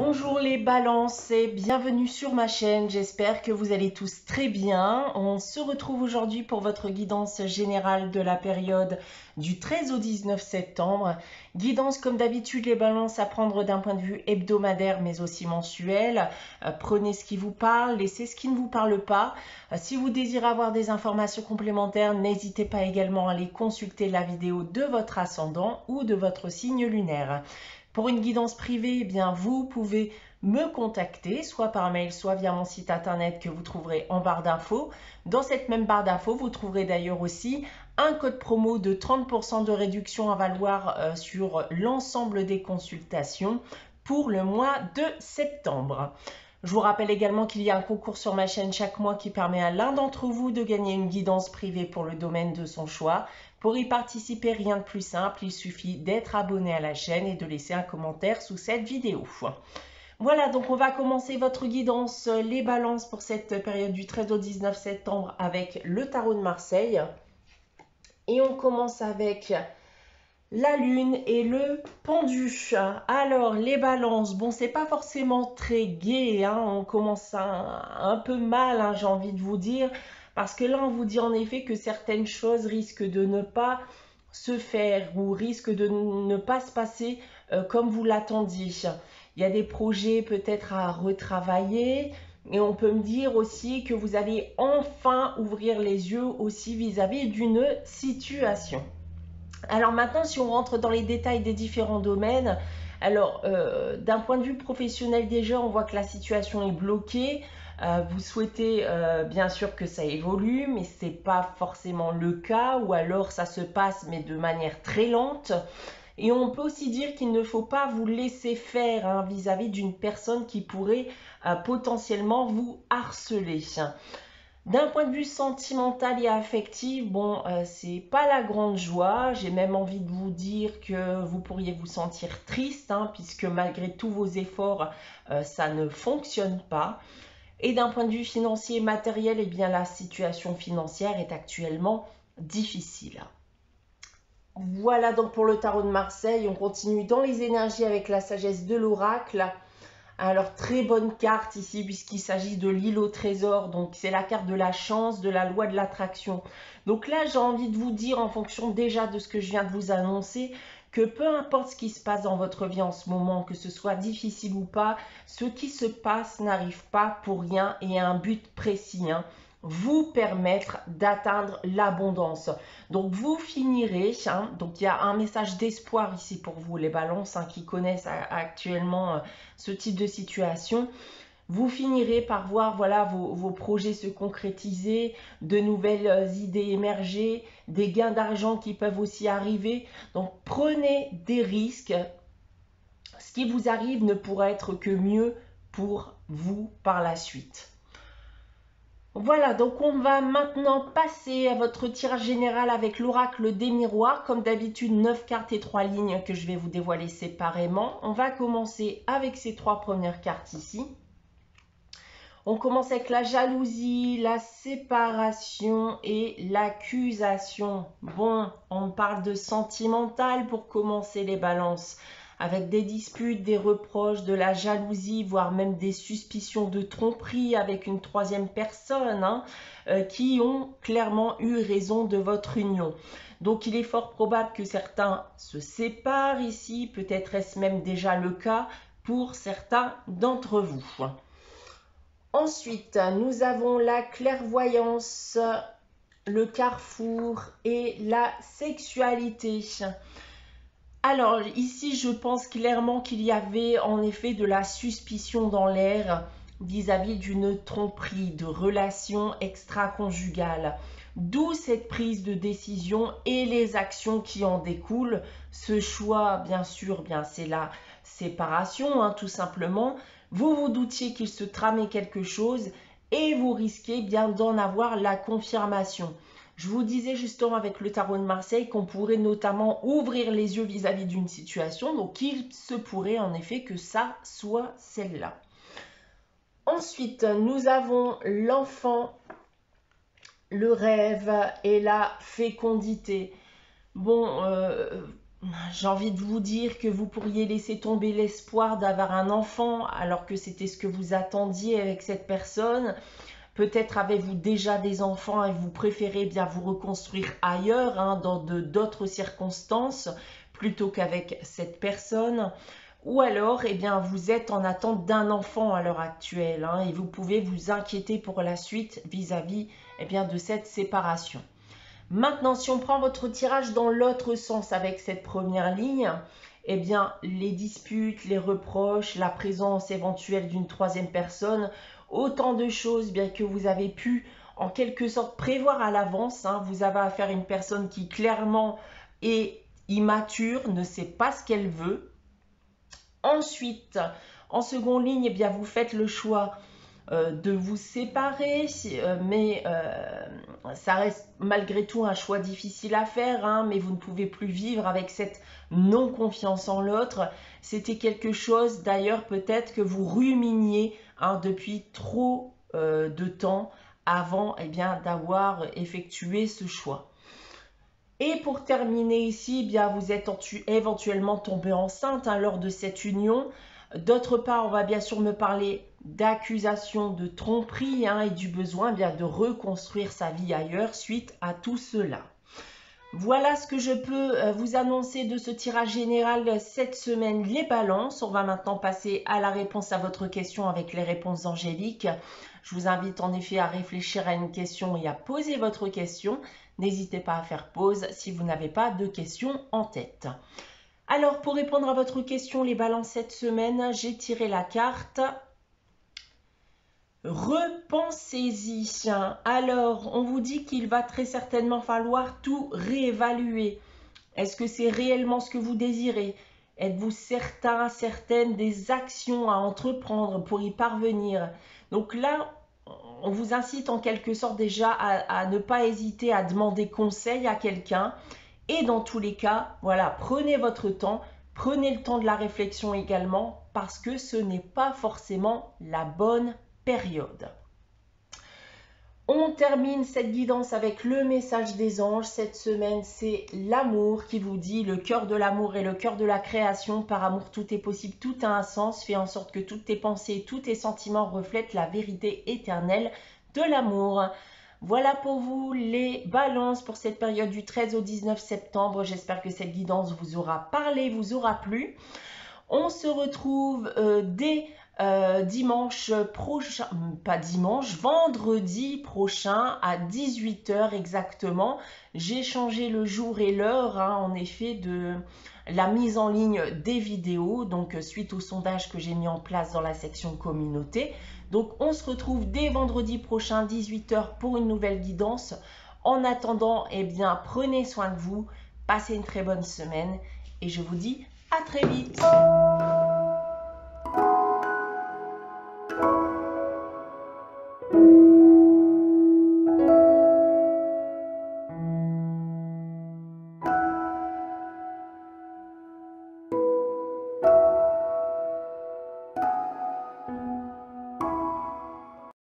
Bonjour les balances et bienvenue sur ma chaîne, j'espère que vous allez tous très bien. On se retrouve aujourd'hui pour votre guidance générale de la période du 13 au 19 septembre. Guidance comme d'habitude les balances à prendre d'un point de vue hebdomadaire mais aussi mensuel. Prenez ce qui vous parle, laissez ce qui ne vous parle pas. Si vous désirez avoir des informations complémentaires, n'hésitez pas également à aller consulter la vidéo de votre ascendant ou de votre signe lunaire. Pour une guidance privée, eh bien, vous pouvez me contacter, soit par mail, soit via mon site internet que vous trouverez en barre d'infos. Dans cette même barre d'infos, vous trouverez d'ailleurs aussi un code promo de 30% de réduction à valoir sur l'ensemble des consultations pour le mois de septembre. Je vous rappelle également qu'il y a un concours sur ma chaîne chaque mois qui permet à l'un d'entre vous de gagner une guidance privée pour le domaine de son choix. Pour y participer, rien de plus simple, il suffit d'être abonné à la chaîne et de laisser un commentaire sous cette vidéo. Voilà, donc on va commencer votre guidance les balances pour cette période du 13 au 19 septembre avec le tarot de Marseille. Et on commence avec la lune et le pendu. Alors les balances, bon c'est pas forcément très gai, hein, on commence un peu mal, hein, j'ai envie de vous dire, parce que là on vous dit en effet que certaines choses risquent de ne pas se faire ou risquent de ne pas se passer comme vous l'attendiez. Il y a des projets peut-être à retravailler et on peut me dire aussi que vous allez enfin ouvrir les yeux aussi vis-à-vis d'une situation. Alors maintenant, si on rentre dans les détails des différents domaines, alors d'un point de vue professionnel déjà, on voit que la situation est bloquée. Vous souhaitez bien sûr que ça évolue, mais ce n'est pas forcément le cas, ou alors ça se passe mais de manière très lente. Et on peut aussi dire qu'il ne faut pas vous laisser faire vis-à-vis d'une personne qui pourrait potentiellement vous harceler. D'un point de vue sentimental et affectif, bon, c'est pas la grande joie. J'ai même envie de vous dire que vous pourriez vous sentir triste, hein, puisque malgré tous vos efforts, ça ne fonctionne pas. Et d'un point de vue financier et matériel, eh bien, la situation financière est actuellement difficile. Voilà donc pour le tarot de Marseille. On continue dans les énergies avec la sagesse de l'oracle. Alors, très bonne carte ici puisqu'il s'agit de l'île au trésor. Donc, c'est la carte de la chance, de la loi de l'attraction. Donc là, j'ai envie de vous dire, en fonction déjà de ce que je viens de vous annoncer, que peu importe ce qui se passe dans votre vie en ce moment, que ce soit difficile ou pas, ce qui se passe n'arrive pas pour rien et a un but précis, hein, vous permettre d'atteindre l'abondance. Donc vous finirez, hein, donc il y a un message d'espoir ici pour vous les balances qui connaissent actuellement ce type de situation. Vous finirez par voir voilà, vos projets se concrétiser, de nouvelles idées émerger, des gains d'argent qui peuvent aussi arriver. Donc prenez des risques. Ce qui vous arrive ne pourra être que mieux pour vous par la suite. Voilà, donc on va maintenant passer à votre tirage général avec l'oracle des miroirs. Comme d'habitude, 9 cartes et 3 lignes que je vais vous dévoiler séparément. On va commencer avec ces 3 premières cartes ici. On commence avec la jalousie, la séparation et l'accusation. Bon, on parle de sentimental pour commencer les balances. Avec des disputes, des reproches, de la jalousie, voire même des suspicions de tromperie avec une troisième personne, hein, qui ont clairement eu raison de votre union. Donc il est fort probable que certains se séparent ici, peut-être est-ce même déjà le cas pour certains d'entre vous. Ensuite, nous avons la clairvoyance, le carrefour et la sexualité. Alors ici, je pense clairement qu'il y avait en effet de la suspicion dans l'air vis-à-vis d'une tromperie, de relations extra-conjugales. D'où cette prise de décision et les actions qui en découlent. Ce choix, bien sûr, c'est la séparation, hein, tout simplement. Vous vous doutiez qu'il se tramait quelque chose et vous risquez bien d'en avoir la confirmation. Je vous disais justement avec le tarot de Marseille qu'on pourrait notamment ouvrir les yeux vis-à-vis d'une situation. Donc, il se pourrait en effet que ça soit celle-là. Ensuite, nous avons l'enfant, le rêve et la fécondité. Bon, j'ai envie de vous dire que vous pourriez laisser tomber l'espoir d'avoir un enfant alors que c'était ce que vous attendiez avec cette personne. Peut-être avez-vous déjà des enfants et vous préférez bien vous reconstruire ailleurs, hein, dans d'autres circonstances, plutôt qu'avec cette personne. Ou alors, eh bien, vous êtes en attente d'un enfant à l'heure actuelle, hein, et vous pouvez vous inquiéter pour la suite vis-à-vis, eh bien, de cette séparation. Maintenant, si on prend votre tirage dans l'autre sens avec cette première ligne, eh bien, les disputes, les reproches, la présence éventuelle d'une troisième personne, autant de choses bien que vous avez pu en quelque sorte prévoir à l'avance, hein. Vous avez affaire à une personne qui clairement est immature, ne sait pas ce qu'elle veut. Ensuite, en seconde ligne, eh bien, vous faites le choix de vous séparer, mais ça reste malgré tout un choix difficile à faire, hein, mais vous ne pouvez plus vivre avec cette non-confiance en l'autre. C'était quelque chose d'ailleurs peut-être que vous ruminiez, hein, depuis trop de temps avant, eh bien, d'avoir effectué ce choix. Et pour terminer ici, eh bien, vous êtes éventuellement tombé enceinte, hein, lors de cette union. D'autre part, on va bien sûr me parler d'accusation de tromperie, hein, et du besoin, eh bien, de reconstruire sa vie ailleurs suite à tout cela. Voilà ce que je peux vous annoncer de ce tirage général cette semaine, les balances. On va maintenant passer à la réponse à votre question avec les réponses angéliques. Je vous invite en effet à réfléchir à une question et à poser votre question. N'hésitez pas à faire pause si vous n'avez pas de questions en tête. Alors, pour répondre à votre question, les balances cette semaine, j'ai tiré la carte Repensez-y. Alors, on vous dit qu'il va très certainement falloir tout réévaluer. Est-ce que c'est réellement ce que vous désirez? Êtes-vous certain, certaine des actions à entreprendre pour y parvenir? Donc là, on vous incite en quelque sorte déjà à ne pas hésiter à demander conseil à quelqu'un. Et dans tous les cas, voilà, prenez votre temps, prenez le temps de la réflexion également, parce que ce n'est pas forcément la bonne période. On termine cette guidance avec le message des anges. Cette semaine, c'est l'amour qui vous dit: le cœur de l'amour est le cœur de la création. Par amour, tout est possible, tout a un sens. Fais en sorte que toutes tes pensées, tous tes sentiments reflètent la vérité éternelle de l'amour. Voilà pour vous les balances pour cette période du 13 au 19 septembre. J'espère que cette guidance vous aura parlé, vous aura plu. On se retrouve dès dimanche prochain, pas dimanche, vendredi prochain à 18 h exactement. J'ai changé le jour et l'heure, hein, en effet, de la mise en ligne des vidéos, donc suite au sondage que j'ai mis en place dans la section communauté. Donc on se retrouve dès vendredi prochain 18 h pour une nouvelle guidance. En attendant, eh bien, prenez soin de vous, passez une très bonne semaine et je vous dis à très vite.